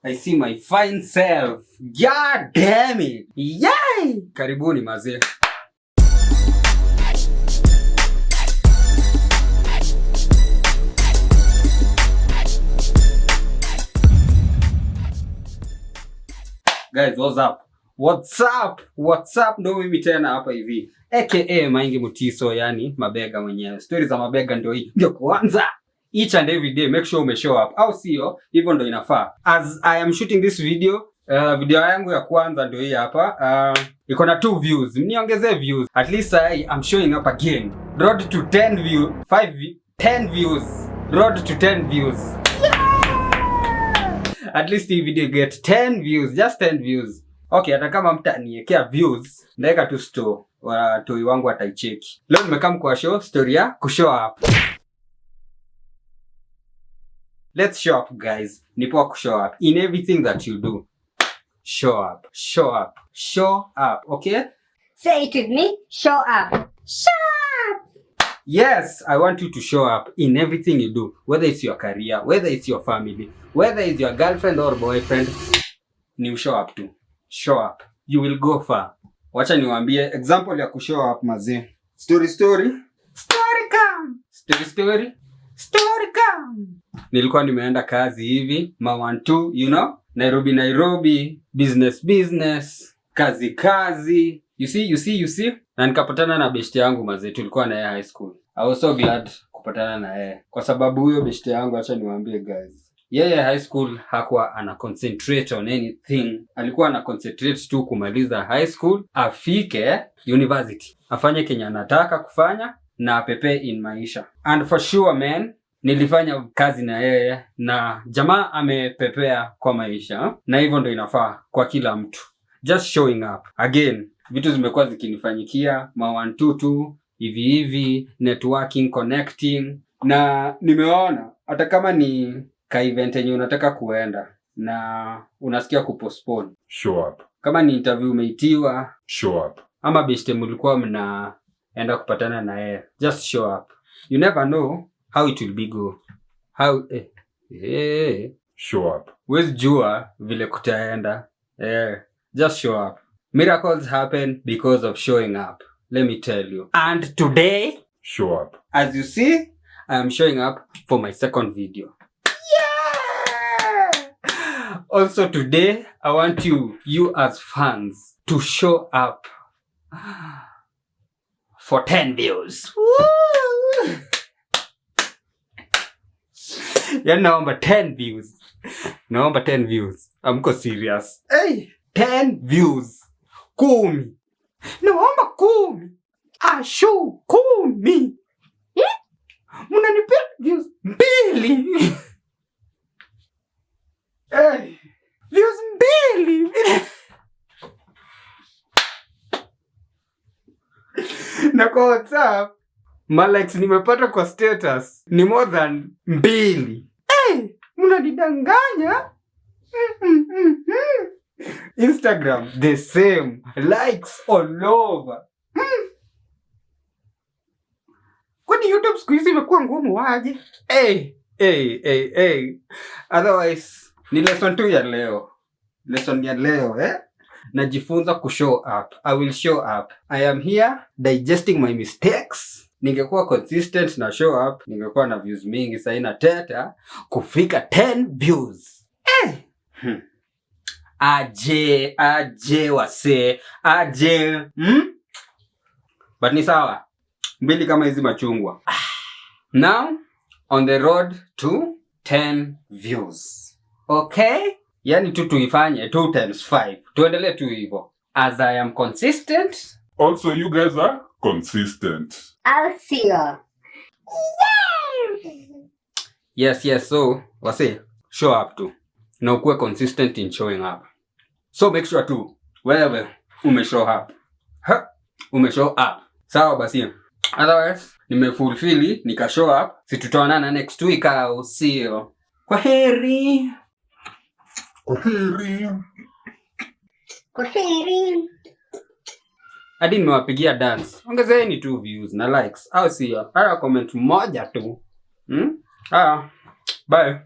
I see my fine self. God damn it. Yay! Karibuni mazee. Guys, what's up? What's up? What's up? Ndo mimi tena hapa hivi. AKA Maingi Mutiso, yani mabega mwenyewe. Stories za mabega ndio hii. Ndio kwanza. Each and every day make sure ume show up. Au sio? Hivyo ndio inafaa. As I am shooting this video, video yangu ya kwanza ndio hii hapa. Iko na 2 views. Niongezee views. At least I'm showing up again. Road to 10 views. 10 views. Road to 10 views. At least hii video get 10 views, just 10 views. Okay, hata kama mtaniwekea views, ndaweka tu store. Watoi wangu wataicheki. Leo nimekam kwa show story ya kushow up. Let's show up guys. Nipo kushow up in everything that you do. Show up, show up, show up, okay? Say it with me, show up. Show up! Yes, I want you to show up in everything you do. Whether it's your career, whether it's your family, whether it's your girlfriend or boyfriend, ni show up too. Show up. You will go far. Wacha niwaambie example ya kushow up mazee. Story come. Story come. Nilikuwa nimeenda kazi hivi, ma 1-2, you know? Nairobi, business, kazi. You see? Na nikapatana na beshte yangu mazee, tulikuwa na yeye high school. I was so glad kupatana na yeye. Kwa sababu huyo beshte yangu, acha niwaambie guys. Yeye high school hakuwa ana concentrate on anything. Alikuwa ana concentrate tu kumaliza high school, afike university. Afanye kenye anataka kufanya na pepe in maisha. And for sure man, nilifanya kazi na yeye na jamaa amepepea kwa maisha. Na hivyo ndo inafaa kwa kila mtu. Just showing up. Again, vitu zimekuwa zikinifanyikia, ma 1-2 hivi, networking, connecting. Na nimeona hata kama ni ka event yenye unataka kuenda na unasikia kupostpone, show up. Kama ni interview umeitiwa, show up. Ama beshte mlikuwa mnaenda kupatana na yeye, just show up. You never know how it will be go. Show up. Wezi jua vile kutaenda. Just show up. Miracles happen because of showing up. Let me tell you. And today, show up. As you see, I am showing up for my second video. Yeah! Also today, I want you as fans to show up for 10 views. Woo! Ya naomba 10 views. Naomba 10 views. Amko serious. Hey, 10 views. 10. Naomba 10. Ashu 10. Mnanipea views 2. Hey, views 2. Na kwa WhatsApp, likes nimepata kwa status ni more than 2. Hey, mnanidanganya. Instagram, the same. Likes all over. Kwani YouTube siku hizi imekuwa ngumu waje? Hey. Otherwise, ni lesson 2 ya leo. Lesson ya leo, najifunza kushow up. I will show up. I am here digesting my mistakes. Ningekuwa consistent na show up, ningekuwa na views mingi. Sasa ina teta kufika 10 views. Aje wase. But ni sawa. 2 kama hizi machungwa. Now, on the road to 10 views. Okay? Yani tuifanye 2 times 5. Tuendelee tu hivyo. As I am consistent. Also, you guys are consistent. I'll see you. Yes. So, wase, show up too. Na ukuwe consistent in showing up. So make sure too, wewe umeshow up. Umeshow up. Sawa basi. Otherwise, nimefulfill, nika show up. Si tutaonana next week au sio? Kwaheri. Hadi nimewapigia dance. Ongezeni tu views na likes. Au sio? Haya comment moja tu. Bye.